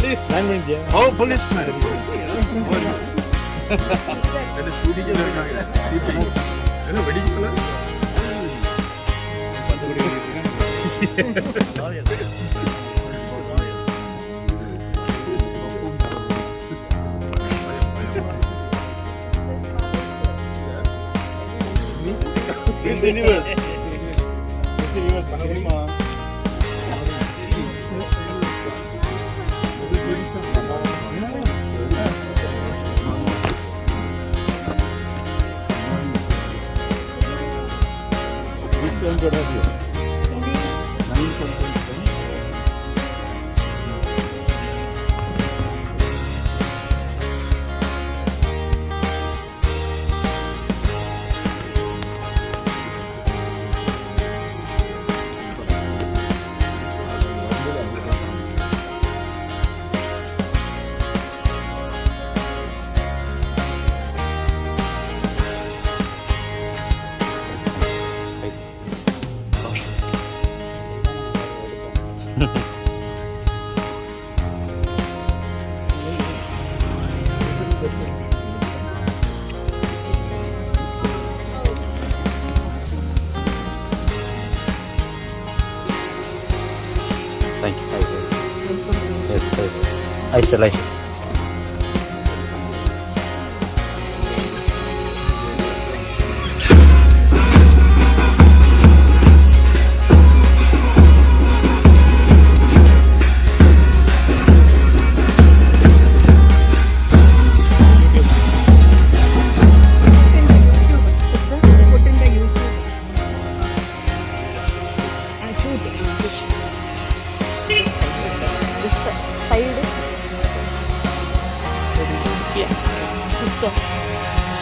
Oh, policeman. Miss Universe. Miss Universe, பண்ண முடியுமா? Thank you. Yes, yes. Isolation.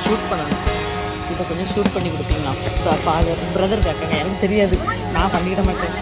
Shoot பண்ணணும். இதை கொஞ்சம் ஷூட் பண்ணி கொடுத்தீங்கன்னா ஃபாதர் பிரதர் கேட்காங்க, எனக்கு தெரியாது, நான் பண்ணிட மாட்டேன்.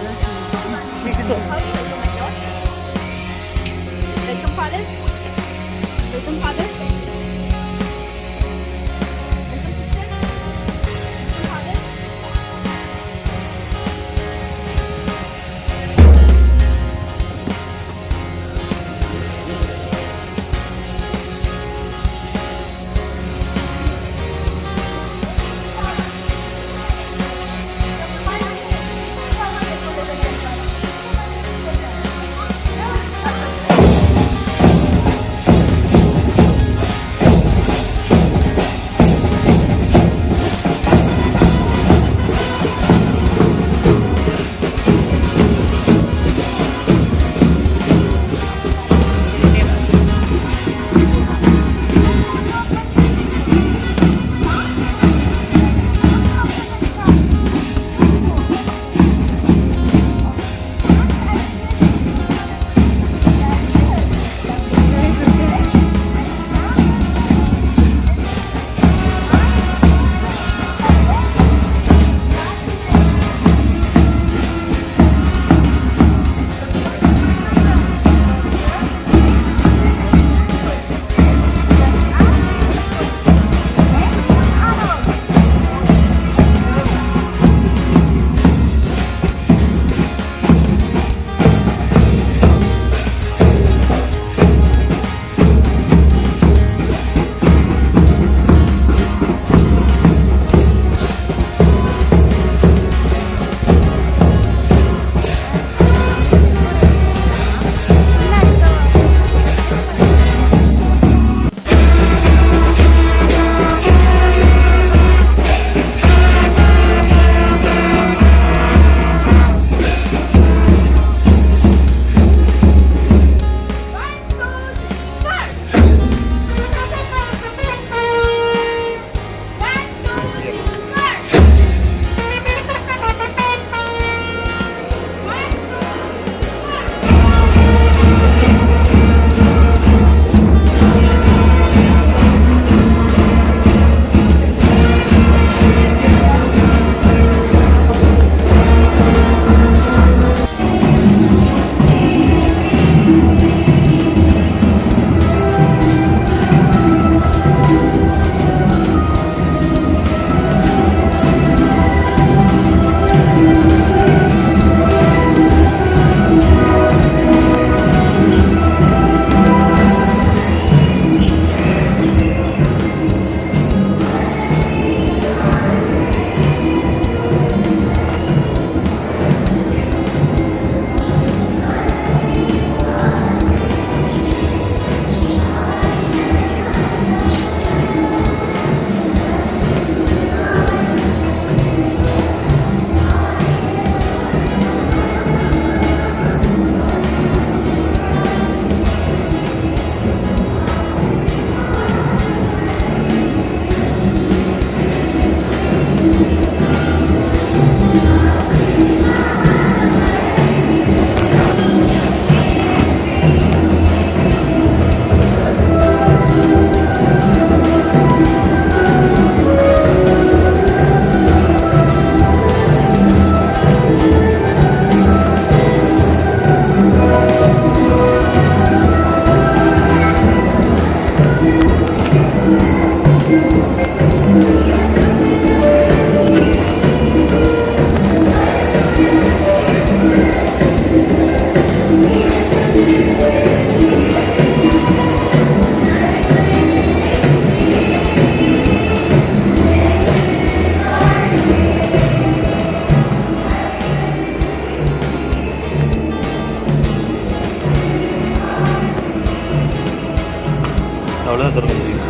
அவ்வளோதான் திறக்க முடியும்.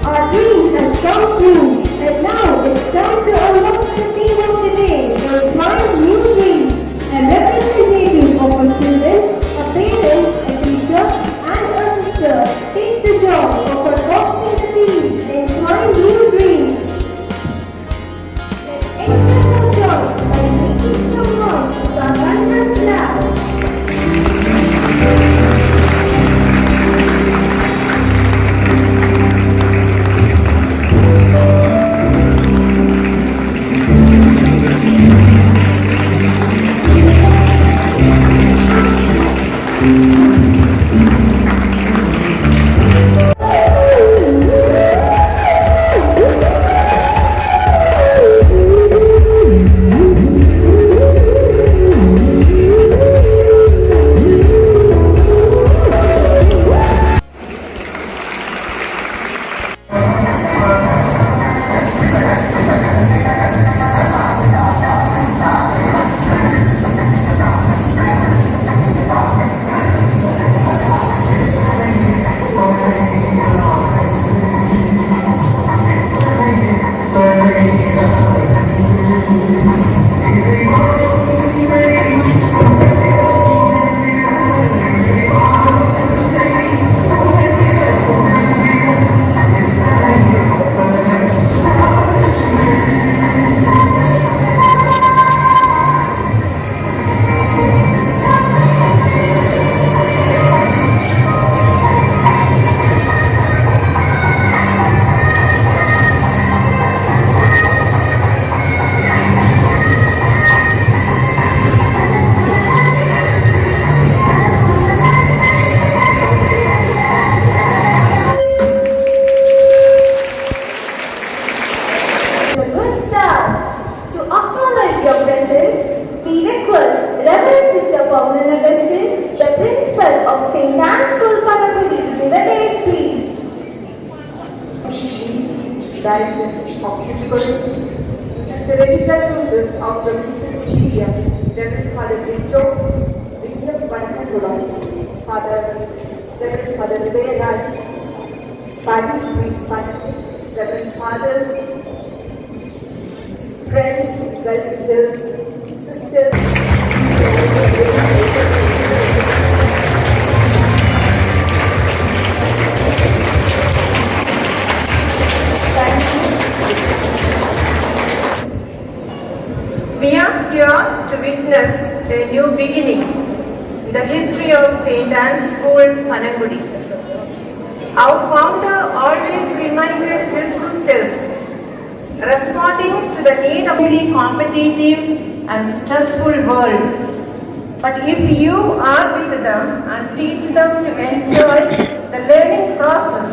Our dreams have come true, and now it's time to unlock the theme of the day, the Mind New Dreams, a representative of a student, a parent, a teacher, and a sister. Take the job of adopting the theme, Mind New Dreams. Let's express our joy by making some noise with our hands and clap. A good start. To acknowledge your presence, we request Reverend Sister Paulina Augustine, the principal of St. Anne's School, Panagudi, to the dais, please. Diocese of Tipperary, Sister Rita Joseph of Provincial Media, Reverend Father Richo, Vidyam Vanakula, Reverend Father Vivek Raj, Parish Priest Patrick, Reverend Fathers, friends, well-wishers, sisters. We are here to witness a new beginning in the history of St. Anne's School, Panagudi. Our founder always reminded his sisters, responding to the need of a very competitive and stressful world. But if you are with them and teach them to enjoy the learning process,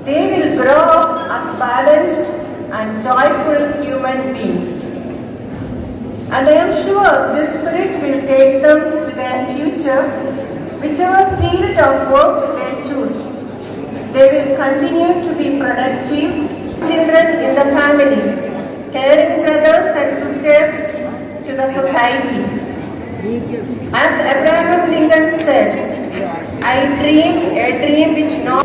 they will grow up as balanced and joyful human beings. And I am sure this spirit will take them to their future, whichever field of work they choose. They will continue to be productive children in the families, caring brothers and sisters to the society. As Abraham Lincoln said, I dream a dream which no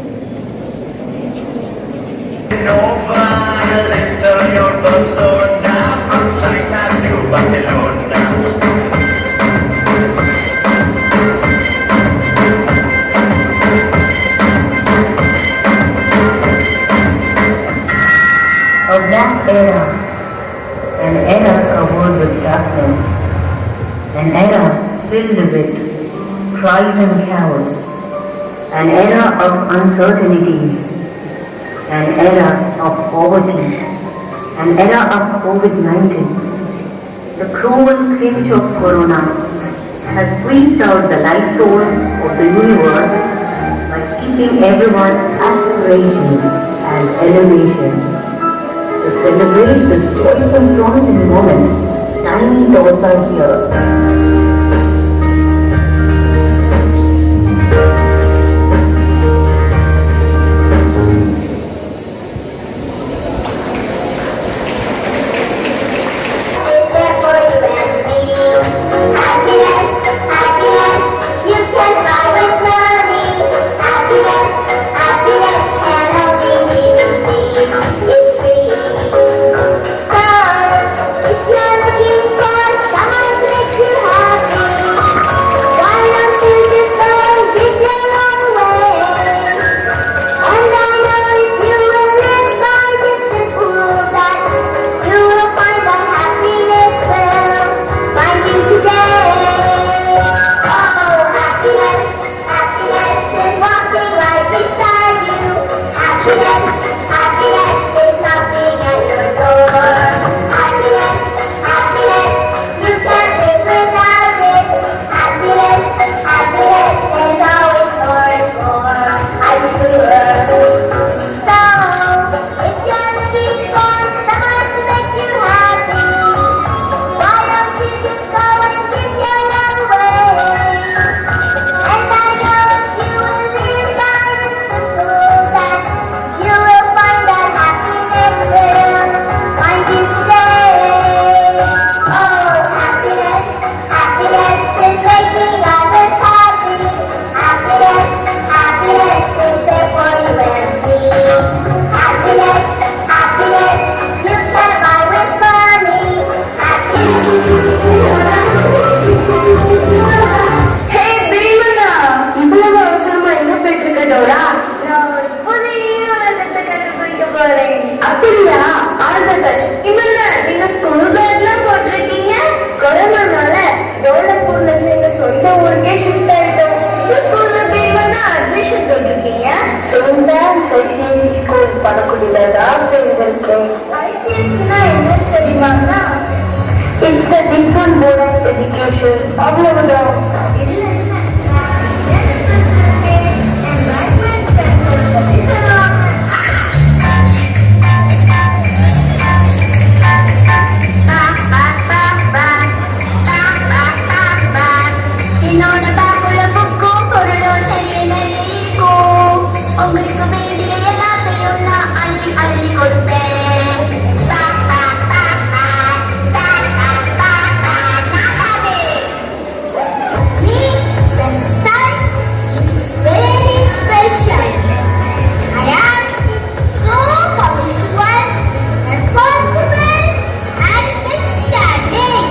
enter your persona from China to Barcelona. Of that era, an era covered with darkness, an era filled with cries and chaos, an era of uncertainties, an era of poverty, an era of COVID-19. The cruel cringe of Corona has squeezed out the life soul of the universe by keeping everyone's aspirations and elevations. To celebrate this joyful promising moment, tiny dots are here. It's a different mode of education. உங்களுக்கு வேண்டிய எல்லாத்தையும் நான் அள்ளி அள்ளி கொடுப்பேன். Me, the sun, is very special. I am so punctual, responsible, and understanding.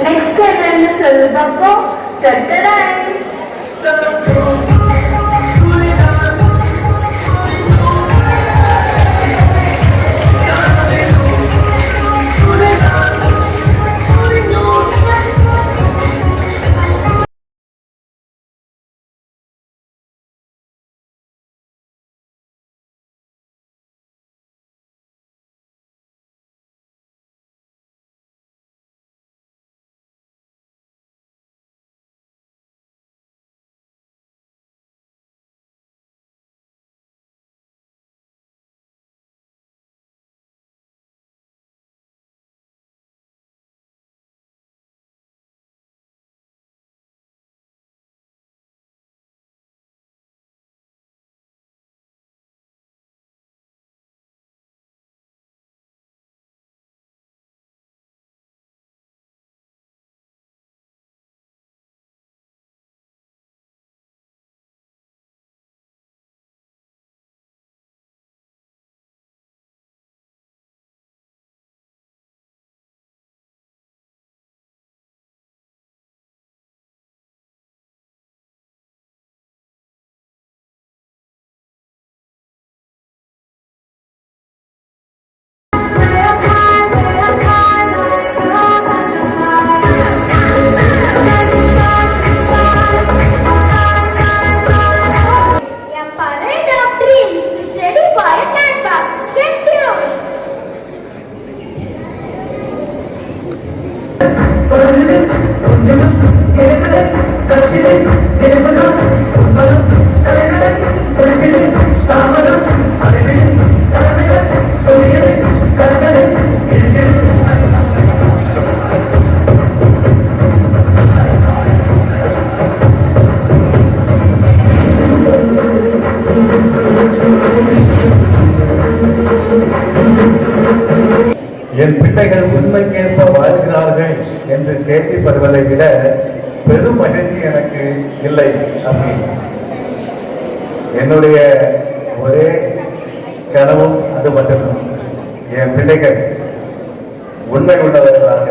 Next என்னன்னு சொல்லு பாப்போம். தட்டராய். என் பிள்ளைகள் உண்மைக்கேற்ப வாழ்கிறார்கள் என்று கேள்விப்படுவதை விட பெரும் மகிழ்ச்சி எனக்கு இல்லை அப்படின்னு. என்னுடைய ஒரே கனவும் அது மட்டும்தான். என் பிள்ளைகள் உண்மை உள்ளவர்களாக,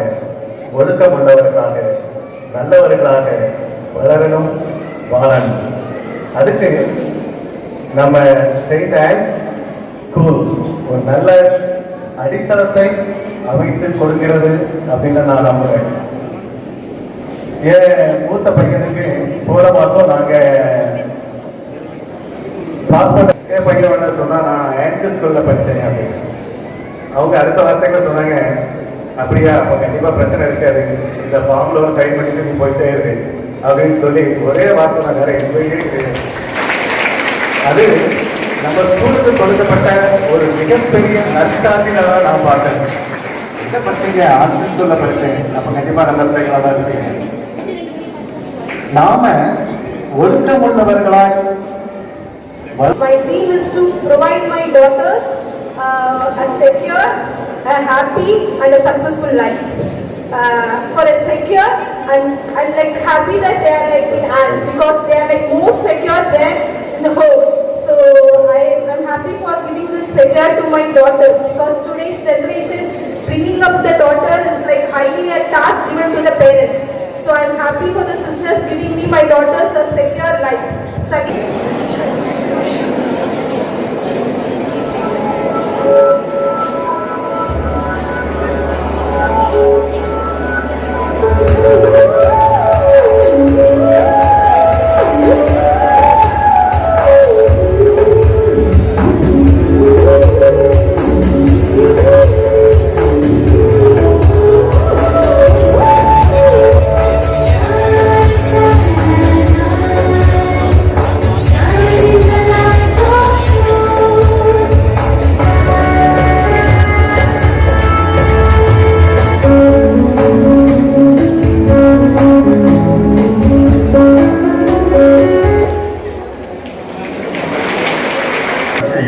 ஒழுக்கம் உள்ளவர்களாக, நல்லவர்களாக வளரணும், வாழணும். அதுக்கு நம்ம செயின்ட் ஆன்ஸ் ஸ்கூல் ஒரு நல்ல அடித்தளத்தை அமைத்து கொடுக்கிறது அப்படின்னு நான் நம்புறேன். என் மூத்த பையனுக்கு போன மாசம் நாங்க பாஸ்போர்ட் என் பையன் என்ன சொன்னா, நான் ஆன்சஸ் ஸ்கூல்ல படித்தேன் அப்படின்னு. அவங்க அடுத்த வார்த்தைகள் சொன்னாங்க, அப்படியா, அப்போ கண்டிப்பா பிரச்சனை இருக்காது, இந்த ஃபார்ம்ல ஒரு சைன் பண்ணிட்டு நீ போயிட்டே இரு அப்படின்னு சொல்லி ஒரே வார்த்தை நான் வேற எங்கேயே கிடையாது. அது நம்ம ஸ்கூலுக்கு கொடுக்கப்பட்ட ஒரு மிகப்பெரிய நற்சான்றிதழா நான் பார்க்கிறேன். என்ன படிச்சீங்க? ஆர்ட்ஸ் ஸ்கூல்ல படிச்சேன். அப்ப கண்டிப்பா நல்ல பிள்ளைகளா தான் இருப்பீங்க. நாம ஒழுக்கம் உள்ளவர்களாய். My dream is to provide my daughters a secure, a happy and a successful life. For a secure, and I'm like happy that they are like in hands, because they are like more secure than in the home. So I'm happy for giving this secure to my daughters, because today's generation bringing up the daughter is like highly a task given to the parents. So I'm happy for the sisters giving me my daughters a secure life.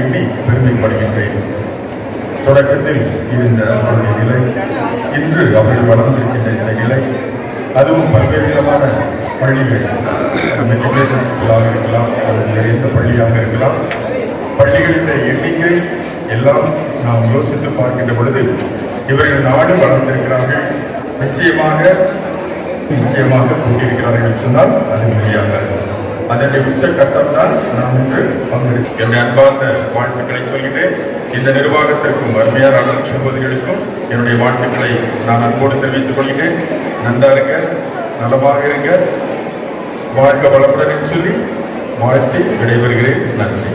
எண்ணி பெருமைப்படுகின்றேன். தொடக்கத்தில் இருந்த அவருடைய நிலை, இன்று அவர்கள் வளர்ந்திருக்கின்ற இந்த நிலை, அதுவும் பல்வேறு விதமான பள்ளிகள், மெட்ரிகுலேஷன் ஸ்கூலாக இருக்கலாம், அல்லது எந்த பள்ளியாக இருக்கலாம், பள்ளிகளின் எண்ணிக்கை எல்லாம் நாம் யோசித்து பார்க்கின்ற பொழுது இவர்கள் நாடு வளர்ந்திருக்கிறார்கள். நிச்சயமாக கூட்டியிருக்கிறார்கள் சொன்னால் அது மிகையாக. அதனுடைய உச்சக்கட்டம் தான் நாம் இன்று பங்கெடுக்க என்னுடைய அன்பார்ந்த வாழ்த்துக்களை சொல்கிறேன். இந்த நிர்வாகத்திற்கும் அருமையான அண்ணன் சகோதரிகளுக்கும் என்னுடைய வாழ்த்துக்களை நான் அன்போடு தெரிவித்துக் கொள்கிறேன். நன்றா இருங்க, நலமாக இருங்க, வாழ்க வளமுடன் சொல்லி வாழ்த்தி விடைபெறுகிறேன். நன்றி.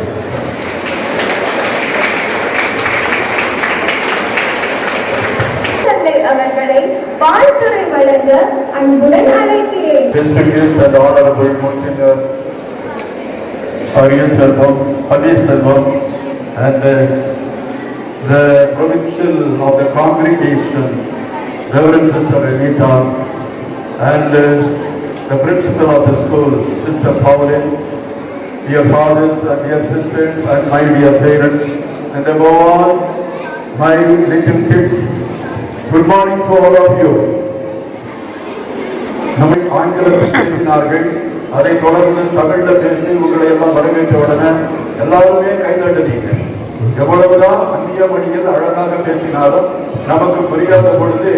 அவர்களை வாழ்த்துரை வழங்க அன்புடன் அழைக்கிறேன். Distinguished and honorable Monsignor Ariya Selvam, and the provincial of the congregation, Reverend Sister Anita, and the principal of the school, Sister Pauline, dear fathers and dear sisters and my dear parents, and above all, my little kids, good morning to all of you. நம்ம ஆங்கிலத்தில் பேசினார்கள், அதை தொடர்ந்து தமிழ்ல பேசி உங்களை எல்லாம் வரவேற்ற உடனே எல்லாருமே கைதட்டுனீங்க. எவ்வளவுதான் அந்நிய மொழியில் அழகாக பேசினாலும் நமக்கு புரியாத பொழுது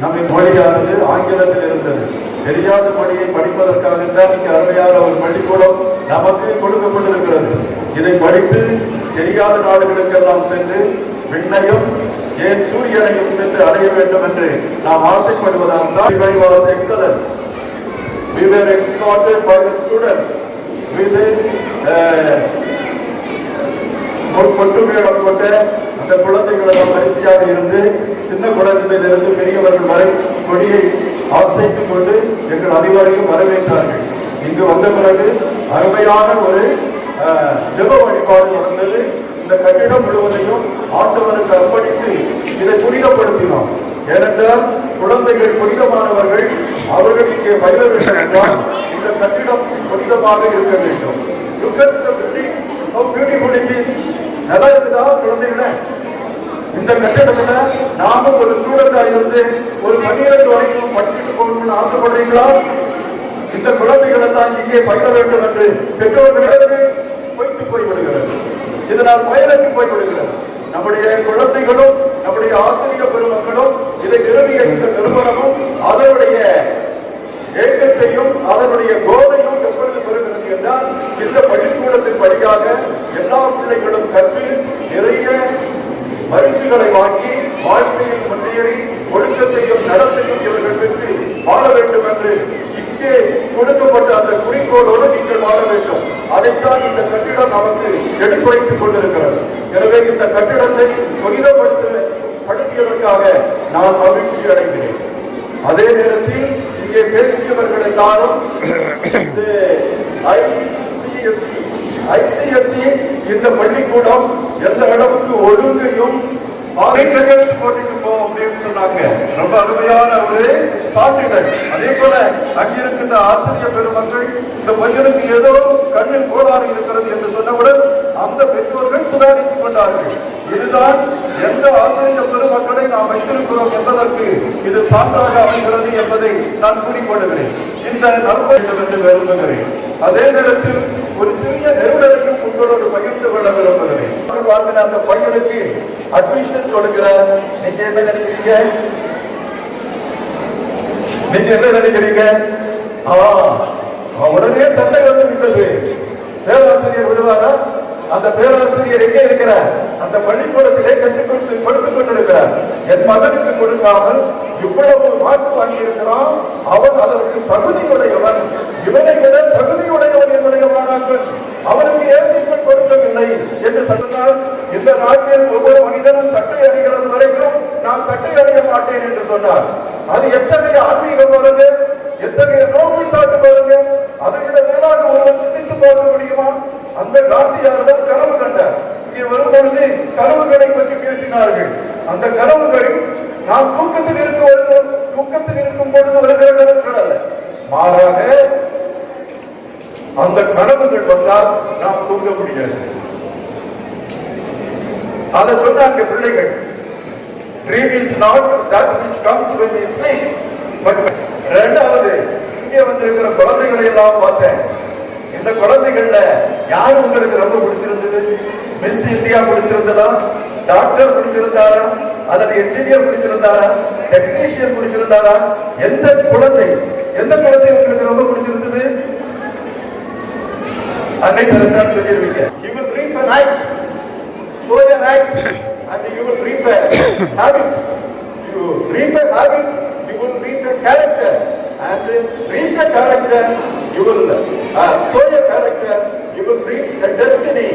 நம்ம மொழியானது ஆங்கிலத்தில் இருந்தது. தெரியாத மொழியை படிப்பதற்காகத்தான் இங்கே அருமையான ஒரு பள்ளிக்கூடம் நமக்கு கொடுக்கப்பட்டிருக்கிறது. இதை படித்து தெரியாத நாடுகளுக்கெல்லாம் சென்று விண்ணையும் ஏன் சூரியனையும் சென்று அடைய வேண்டும் என்று நாம் ஆசைப்படுவதால் தான் was excellent. We were escorted by the students with கொட்டு மேளம் கொண்ட அந்த குழந்தைகளெல்லாம் வரிசையாக இருந்து சின்ன குழந்தையிலிருந்து பெரியவர்கள் வரை கொடியை ஆசைத்துக் கொண்டு எங்கள் அனைவரையும் வரவேற்றார்கள். இங்கு வந்த பிறகு அருமையான ஒரு ஜெப வழிபாடு நடந்தது. இந்த கட்டிடம் முழுவதையும் ஆண்டவருக்கு அர்ப்பணித்து இதை புனிதப்படுத்தினோம். ஏனென்றால் குழந்தைகள் புனிதமானவர்கள், அவர்கள் இங்கே பயில வேண்டும் என்றால் இந்த கட்டிடம் புனிதமாக இருக்க வேண்டும். நல்லா இருக்குதா குழந்தைகள? இந்த கட்டிடத்துல நாமும் ஒரு ஸ்டூடெண்டா இருந்து ஒரு 12 வரைக்கும் படிச்சுட்டு போகணும்னு ஆசைப்படுறீங்களா? இந்த குழந்தைகள் எல்லாம் இங்கே பயில வேண்டும் என்று பெற்றோர்களுக்கு பொய்த்து போய்விடுகிறது. இதனால் பயனற்று போய்விடுகிறது. நம்முடைய குழந்தைகளும் நம்முடைய ஆசிரியர் பெருமக்களும் இதை நிறுவிய இந்த நிறுவனமும் அதனுடைய ஏக்கத்தையும் அதனுடைய கோலையும் எப்பொழுது பெறுகிறது என்றால் இந்த பள்ளிக்கூடத்தின் வழியாக எல்லா பிள்ளைகளும் கற்று நிறைய பரிசுகளை வாங்கி வாழ்க்கையில் முன்னேறி ஒழுக்கத்தையும் நடத்தையும் இவர்கள் பெற்று வாழ வேண்டும் என்று இங்கே கொடுக்கப்பட்ட அந்த குறிக்கோளோடு நீங்கள் வாழ வேண்டும். அதைத்தான் இந்த கட்டிடம் நமக்கு எடுத்துரைத்துக் கொண்டிருக்கிறது. எனவே இந்த கட்டிடத்தை புனிதப்படுத்தியதற்காக நான் மகிழ்ச்சி அடைகிறேன். அதே நேரத்தில் இங்கே பேசியவர்கள் எல்லாரும் ஐசிஎஸ்சி இந்த பள்ளிக்கூடம் எந்த அளவுக்கு ஒழுங்கையும் கையெழுத்து போட்டுட்டு போ அப்படின்னு சொன்னாங்க. ரொம்ப அருமையான ஒரு சான்றிதழ். அதே போல அங்கிருக்கின்ற ஆசிரியர் பெருமக்கள் இந்த பையனுக்கு ஏதோ கண்ணில் கோளாறு இருக்கிறது என்று சொன்னவுடன் அந்த பெற்றோர்கள் சுதாரித்துக் கொண்டார்கள். இதுதான் எந்த ஆசிரியர் பெருமக்களை நாம் வைத்திருக்கிறோம் என்பதற்கு இது சான்றாக அமைகிறது என்பதை நான் கூறிக்கொள்கிறேன். இந்த நற்பவேண்டும் என்று விரும்புகிறேன். அதே நேரத்தில் ஒரு சிறிய நெருடலையும் உங்களோடு பகிர்ந்து கொள்ள விரும்புகிறேன். அந்த பையனுக்கு அட்மிஷன் கொடுக்கிறார். நீங்க என்ன நினைக்கிறீங்க? நீங்க என்ன நினைக்கிறீங்க? உடனே சண்டை வந்து விட்டது. பேராசிரியர் விடுவாரா? அந்த பேராசிரியர் எங்கே இருக்கிறார்? அந்த பள்ளிக்கூடத்திலே கற்றுக் கொடுத்துக் கொண்டிருக்கிறார். என் மகனுக்கு கொடுக்காமல் இவ்வளவு மார்க் வாங்கி இருக்கிறான், அவன் அதற்கு தகுதியுடையவன், இவனை விட தகுதியுடையவன் என்னுடைய மாணாக்கன், அவனுக்கு ஏன் நீங்கள் கொடுக்கவில்லை என்று சொன்னால், இந்த நாட்டில் ஒவ்வொரு மனிதனும் சட்டை அணிகிறது வரைக்கும் நான் சட்டை அணிய மாட்டேன் என்று சொன்னார். அது எத்தகைய ஆன்மீகம் பாருங்க, எத்தகைய நோபல் தாட்டு பாருங்க. அதை விட மேலாக ஒருவன் சிந்தித்து பார்க்க முடியுமா? அந்த காந்தியார் தான் கனவு கண்டார். இங்கே வரும்பொழுது கனவுகளை பற்றி பேசினார்கள். அந்த கனவுகள் நாம் தூக்கத்தில் இருக்கும் பொழுது வருகிற கனவுகள் அல்ல, மாறாக அந்த கனவுகள் வந்தால் நாம் தூங்க முடியாது. அதை சொன்னாங்க பிள்ளைகள். Dream is not that which comes when we sleep, but இரண்டாவது இங்கே வந்திருக்கிற குழந்தைகளை எல்லாம் பார்த்தேன். இந்த குழந்தைகள்ல யாரு உங்களுக்கு ரொம்ப பிடிச்சிருந்தது? மிஸ் இந்தியா பிடிச்சிருந்ததா? டாக்டர் பிடிச்சிருந்தாரா? அல்லது என்ஜினியர் பிடிச்சிருந்தாரா? டெக்னீஷியன் பிடிச்சிருந்தாரா? எந்த குழந்தை உங்களுக்கு ரொம்ப பிடிச்சிருந்தது? அன்னை தெரசான்னு சொல்லிருவீங்க. You will reap an act, sow an act, and you will reap a habit. You reap a habit, you will reap a character, and reap a character, you will sow a character, you will reap a destiny.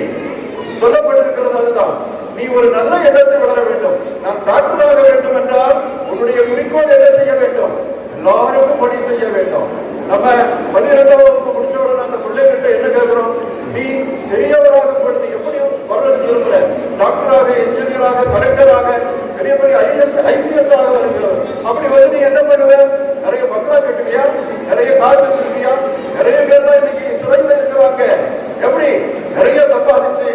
சொல்லப்பட்டிருக்கிறது அதுதான். நீ ஒரு நல்ல எண்ணத்தை வளர வேண்டும். நான் டாக்டராக வேண்டும் என்றால் உன்னுடைய குறிக்கோள் என்ன செய்ய வேண்டும்? எல்லாருக்கும் பணி செய்ய வேண்டும். நம்ம 12ஆம் வகுப்பு முடிச்சவர்கள் அந்த பிள்ளைகிட்ட என்ன கேட்கிறோம்? நீ பெரியவராக பொழுது எப்படி வர்றது விரும்புற? டாக்டராக, என்ஜினியராக, கலெக்டராக, பெரிய பெரிய IPS ஆக வருகிறோம். அப்படி வந்து நீ என்ன பண்ணுவ? நிறைய பங்களா கட்டுவியா? நிறைய கார் வச்சிருக்கியா? நிறைய பேர் தான் இன்னைக்கு சிறையில் இருக்கிறாங்க. எப்படி நிறைய சம்பாதிச்சு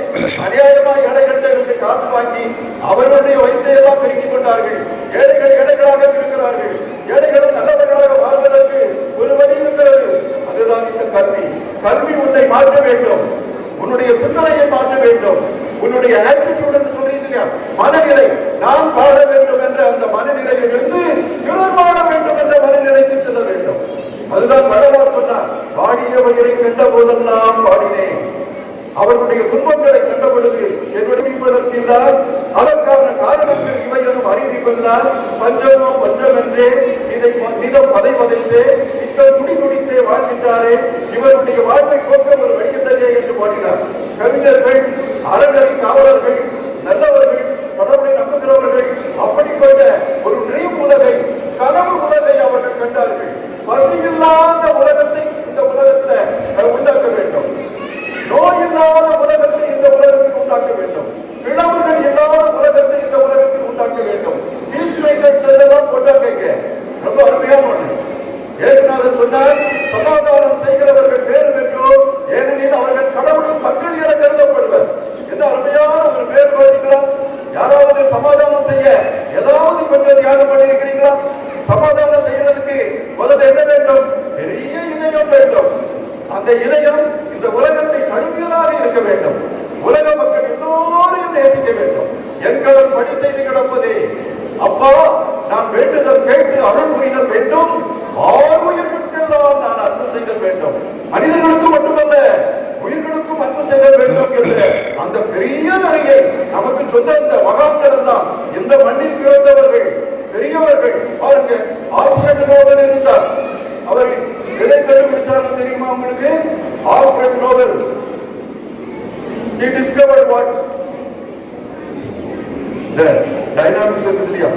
அநியாயமா ஏழைகள்கிட்ட இருந்து காசு வாங்கி அவர்களுடைய வயிற்றையெல்லாம் பெருக்கிக் கொண்டார்கள். ஏழைகள் ஏழைகளாக இருக்கிறார்கள். ஏழைகளும் நல்லவர்களாக வாழ்வதற்கு ஒரு வழி இருக்கிறது. அதுதான் இந்த கல்வி. கல்வி உன்னை மாற்ற வேண்டும். உன்னுடைய சிந்தனையை மாற்ற வேண்டும். உன்னுடைய ஆட்டிடியூட் என்று சொல்றீங்க இல்லையா, மனநிலை. நான் வாழ வேண்டும் என்ற அந்த மனநிலையில் இருந்து பிறர் வாழ வேண்டும் என்ற மனநிலைக்கு செல்ல வேண்டும். அதுதான் வள்ளலார் சொன்னார், வாடிய வயிறை கண்ட போதெல்லாம் பாடினேன், அவர்களுடைய துன்பங்களை கண்ட பொழுது என்னுடையதற்கில்லார், அதற்கான காரணங்கள் இவை எனும் அறிவிப்பெல்லாம் பஞ்சமோ பஞ்சம் என்றே நிதம் பதை பதைத்தே இத்தல் துடி துடித்தே வாழ்கின்றாரே, இவருடைய வாழ்வை போக்க ஒரு வழியில்லையே என்று பாடினார். கவிஞர்கள், அறநெறி காவலர்கள், நல்லவர்கள், கடவுளை நம்புகிறவர்கள் அப்படிப்பட்ட ஒரு ட்ரீம் உலகை, கனவு உலகை அவர்கள் கண்டார்கள். பசியில்லாத உலகத்தை இந்த உலகத்தில் சொன்னார், சமாதானம் செய்கிறவர்கள் பேறு பெற்றோர், ஏனெனில் அவர்கள் கடவுளின் மக்கள் என கருதப்படுவர் என்று அருமையான ஒரு பேர் பார்த்தீங்களா? யாராவது சமாதானம் செய்ய ஏதாவது கொஞ்சம் தியாகம் பண்ணியிருக்கிறீங்களா? சமாதானம் செய்யறதுக்கு முதல்ல என்ன வேண்டும்? பெரிய இதயம் வேண்டும். அந்த இதயம் இந்த உலகத்தை தழுவியதாக இருக்க வேண்டும். உலக மக்கள் எல்லோரையும் நேசிக்க வேண்டும். எங்களும் பணி செய்து கிடப்பதே அப்பா, நான் வேண்டுதல் கேட்டு அருள் புரிதல் வேண்டும். ஆறுயிர்களுக்கெல்லாம் நான் அன்பு செய்தல் வேண்டும். மனிதர்களுக்கு மட்டுமல்ல, உயிர்களுக்கும் அன்பு செய்தல் வேண்டும் என்ற அந்த பெரிய நிறையை நமக்கு சொன்ன இந்த மகான்கள் எல்லாம் இந்த மண்ணில் பிறந்தவர்கள், பெரியவர்கள். பாருங்க, ஆல்ஃபிரட் நோபல் இருந்தார். அவர் எதை கண்டுபிடிச்சார் தெரியுமா உங்களுக்கு? Alfred Nobel he discovered what? the dynamics இல்லையா,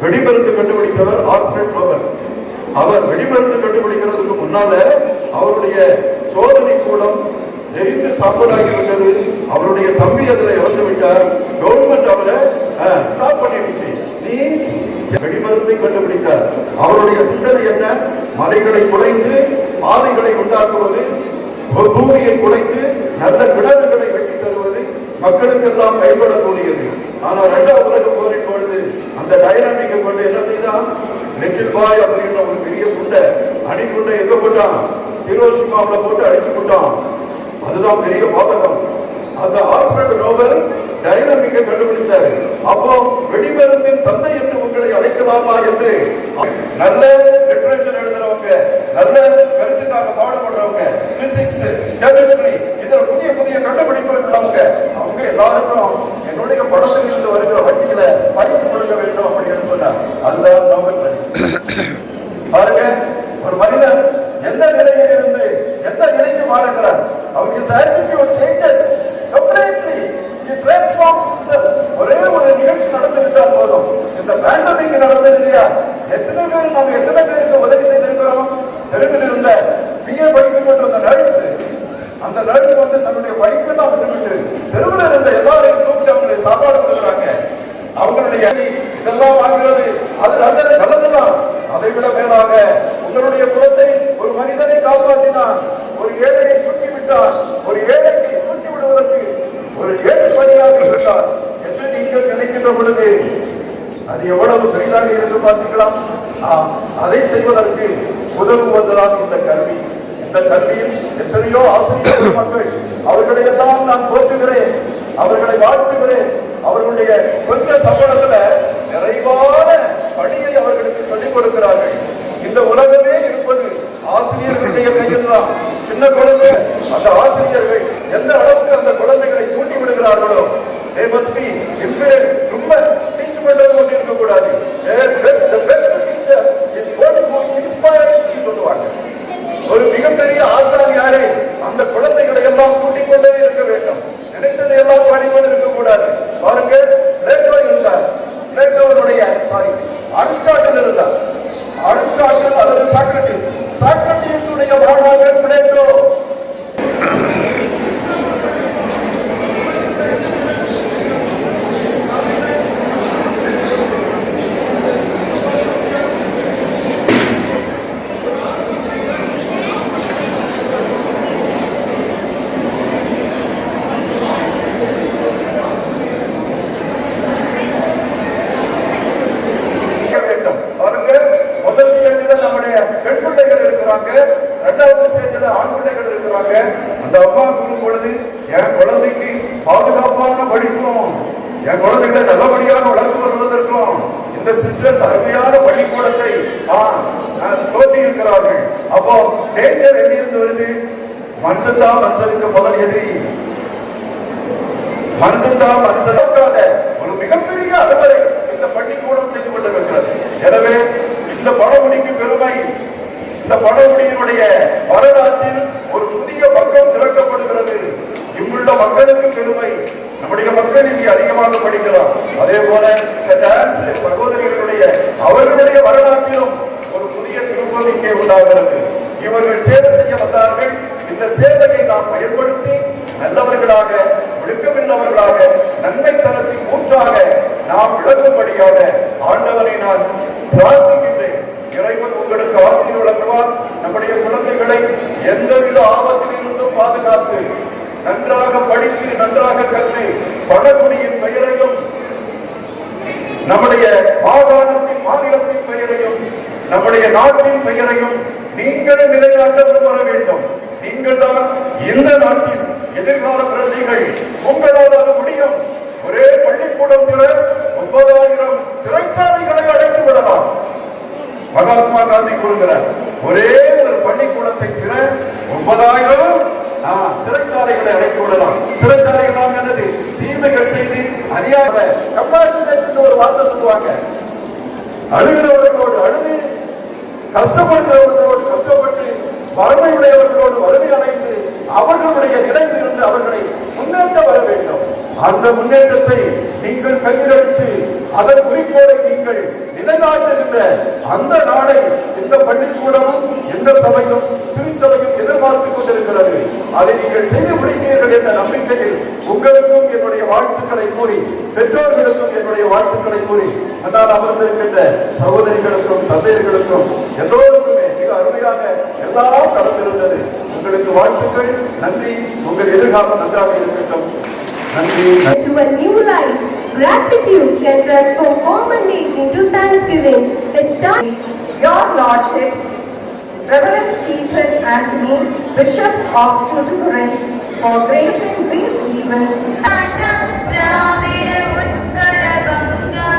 வெடிமருந்து கண்டுபிடித்தவர் ஆல்ஃபிரட் நோபல். அவர் வெடிமருந்து கண்டுபிடிக்கிறதுக்கு முன்னால அவருடைய சோதனை கூடம் எரிந்து சாம்பலாகிவிட்டது. அவருடைய தம்பி அதுல இறந்து விட்டார். கவர்மெண்ட் அவரை ஸ்டாப் பண்ணிடுச்சு. நீ வெடிமருந்தை கண்டுபிடித்தார். அவருடைய சிந்தனை என்ன? மலைகளை குலைந்து பாதைகளை உண்டாக்குவது, பூமியை குலைந்து நல்ல கிணறுகளை வெட்டி தருவது, மக்களுக்கெல்லாம் பயன்படக்கூடியது. ஆனா இரண்டாம் உலக போரின் பொழுது அந்த டைனாமிக்கை கொண்டு என்ன செய்தான்? லிட்டில் பாய் அப்படின்ற ஒரு பெரிய குண்டை, அணிகுண்டை எங்க போட்டான்? ஹிரோஷிமாவில் போட்டு அடிச்சு போட்டான். அதுதான் பெரிய பாதகம். அந்த ஆல்ஃபிரட் நோபல் டைனாமிக்கை கண்டுபிடிச்சாரு. அப்போ வெடிமருந்தின் தந்தை என்று உங்களை அழைக்கலாமா என்று நல்ல லிட்டரேச்சர் எழுதுறவங்க, நல்ல கருத்துக்காக பாடுபடுறவங்க, பிசிக்ஸ், கெமிஸ்ட்ரி, இதுல புதிய புதிய கண்டுபிடிப்புகள் உள்ளவங்க, அவங்க எல்லாருக்கும் என்னுடைய படத்தில் இருந்து வருகிற வட்டியில பரிசு கொடுக்க வேண்டும் அப்படின்னு சொன்னார். அதுதான் நோபல் பரிசு. பாருங்க, ஒரு மனிதன் எந்த நிலையில் இருந்து எந்த நிலைக்கு மாறுகிறார். அவருடைய attitude changes completely. He transforms himself. ஒரே ஒரு நிகழ்ச்சி நடந்து விட்டால் போதும். இந்த பேண்டமிக் நடந்தது இல்லையா? எத்தனை பேருக்கு உதவி செய்திருக்கிறோம்? தெருவில் இருந்த பிஏ படித்துக் கொண்டிருந்த நர்ஸ், அந்த நர்ஸ் தன்னுடைய படிப்பெல்லாம் விட்டுவிட்டு தெருவில் இருந்த எல்லாரையும் கூப்பிட்டு அவங்களுக்கு சாப்பாடு கொடுக்குறாங்க. அவங்களுடைய இதெல்லாம் வாங்குறது அது நல்லதுதான். அதை விட மேலாக உங்களுடைய குலத்தை ஒரு மனிதனை காப்பாற்றினான், ஒரு ஏழையை தூக்கி விட்டான், ஒரு ஏழைக்கு தூக்கி விடுவதற்கு ஒரு ஏழு படியாக இருந்தார் என்று நீங்கள் நினைக்கின்ற பொழுது அது எவ்வளவு பெரிதாக இருக்கு பார்த்தீங்களா? அதை செய்வதற்கு உதவுவதுதான் இந்த கல்வி. இந்த கல்வியில் எத்தனையோ ஆசிரியர்கள் மக்கள், அவர்களை எல்லாம் நான் போற்றுகிறேன், அவர்களை வாழ்த்துகிறேன். அவர்களுடைய கொஞ்ச சம்பளத்துல நிறைவான பணியை அவர்களுக்கு சொல்லிக் கொடுக்கிறார்கள். இந்த உலகமே இருப்பது ஆசிரியர்களுடைய கையில் தான். சின்ன குழந்தை, அந்த ஆசிரியர்கள் எந்த அளவுக்கு அந்த குழந்தைகளை தூண்டி விடுகிறார்களோ, they must be inspired. ரொம்ப டீச் பண்றது ஒன்று இருக்க கூடாது. the best teacher is one who inspires னு சொல்லுவாங்க. ஒரு மிகப்பெரிய ஆசான் யாரு? அந்த குழந்தைகளை எல்லாம் தூண்டிக் கொண்டே இருக்க வேண்டும். நினைத்ததை எல்லாம் பாடிக்கொண்டு இருக்க கூடாது. பாருங்க, பிளேட்டோ இருந்தார். பிளேட்டோனுடைய அரிஸ்டாட்டில் இருந்தார். அரிஸ்டாட்டில் அல்லது சாக்ரட்டிஸ் உடைய மாணவர் பிளேட்டோ. இரண்டாவது ஸ்டேஜ்ல ஆண் பிள்ளைகள் இருக்கிறாங்க. அந்த அம்மா கூறும் பொழுது, என் குழந்தைக்கு பாதுகாப்பான படிப்பும், என் குழந்தைகளை நல்லபடியாக வளர்த்து வருவதற்கும் இந்த சிஸ்டர்ஸ் அருமையான பள்ளிக்கூடத்தை தோட்டி இருக்கிறார்கள். அப்போ டேஞ்சர் எங்கிருந்து வருது? மனுஷன் தான் மனுஷனுக்கு முதல் எதிரி. மனுஷன் தான் மனுஷனுக்காக ஒரு மிகப்பெரிய அலுவலை இந்த பள்ளிக்கூடம் செய்து கொண்டிருக்கிறது. எனவே இந்த பழமொழிக்கு பெருமை. இந்த பழமொழியினுடைய வரலாற்றில் ஒரு புதிய பக்கம் திறக்கப்படுகிறது. இங்குள்ள மக்களுக்கு பெருமை. நம்முடைய மக்கள் இங்கே அதிகமாக படிக்கலாம். அதே போல சகோதரிகளுடைய அவர்களுடைய வரலாற்றிலும் ஒரு புதிய திருப்பம் இங்கே உண்டாகிறது. இவர்கள் சேவை செய்ய வந்தார்கள். இந்த சேவையை நாம் பயன்படுத்தி நல்லவர்களாக, ஒழுக்கமில்லவர்களாக, நன்மைத்தனத்தின் ஊற்றாக நாம் விளங்கும்படியாக ஆண்டவனை நான் பிரார்த்திக்கின்றேன். இறைவன் உங்களுக்கு ஆசீர்வாதம் குழந்தைகளை எந்தவித ஆபத்திலிருந்தும் பாதுகாத்து நன்றாக படித்து நன்றாக கற்று பழங்குடியின் பெயரையும் நம்முடைய மாகாணத்தின் மாநிலத்தின் பெயரையும் நம்முடைய நாட்டின் பெயரையும் நீங்கள் நிலைநாட்ட வர வேண்டும். நீங்கள் தான் இந்த நாட்டின் எதிர்கால பிரஜைகள். உங்களால் அது முடியும். ஒரே பள்ளிக்கூடம் திற 9,000 சிறைச்சாலைகளை அடைத்து விடலாம். மகாத்மா காந்தி கூறுகிறார், ஒரே ஒரு பள்ளிக்கூடத்தை திற 9,000 சிறைச்சாலைகளை அடைத்து விடலாம். சிறைச்சாலைகள் என்னது? தீமைகள் செய்து அநியாய கம்பாஷனேட் என்று ஒரு வார்த்தை சொல்லுவாங்க. அழுகிறவர்களோடு அழுது, கஷ்டப்படுகிறவர்களோடு கஷ்டப்பட்டு, வறுமையுடையவர்களோடு வறுமை அடைந்து அவர்களுடைய நிலையில் இருந்து அவர்களை முன்னேற்ற வர வேண்டும். அந்த முன்னேற்றத்தை நீங்கள் கையில் எடுத்து அதன் குறிக்கோளை நீங்கள் நிலைநாட்டுகின்ற அந்த நாளை இந்த பள்ளிக்கூடமும் இந்த சபையும் திருச்சபையும் எதிர்பார்த்துக் கொண்டிருக்கிறது. அதை நீங்கள் செய்து முடிப்பீர்கள் என்ற நம்பிக்கையில் உங்களுக்கும் என்னுடைய வாழ்த்துக்களை கூறி, பெற்றோர்களுக்கும் என்னுடைய வாழ்த்துக்களை கூறி, அதனால் அமர்ந்திருக்கின்ற சகோதரிகளுக்கும் தந்தையர்களுக்கும் எல்லோருக்குமே மிக அருமையாக எல்லாம் நடந்திருந்தது. உங்களுக்கு வாழ்த்துக்கள். நன்றி. உங்கள் எதிர்காலம் நன்றாக இருக்கட்டும். நன்றி. To a new life, gratitude can transform common days into thanksgiving. Let's start. Your Lordship, Reverend Stephen Anthony, Bishop of Tuticorin, for gracing this event. Dravida உட்கர Banga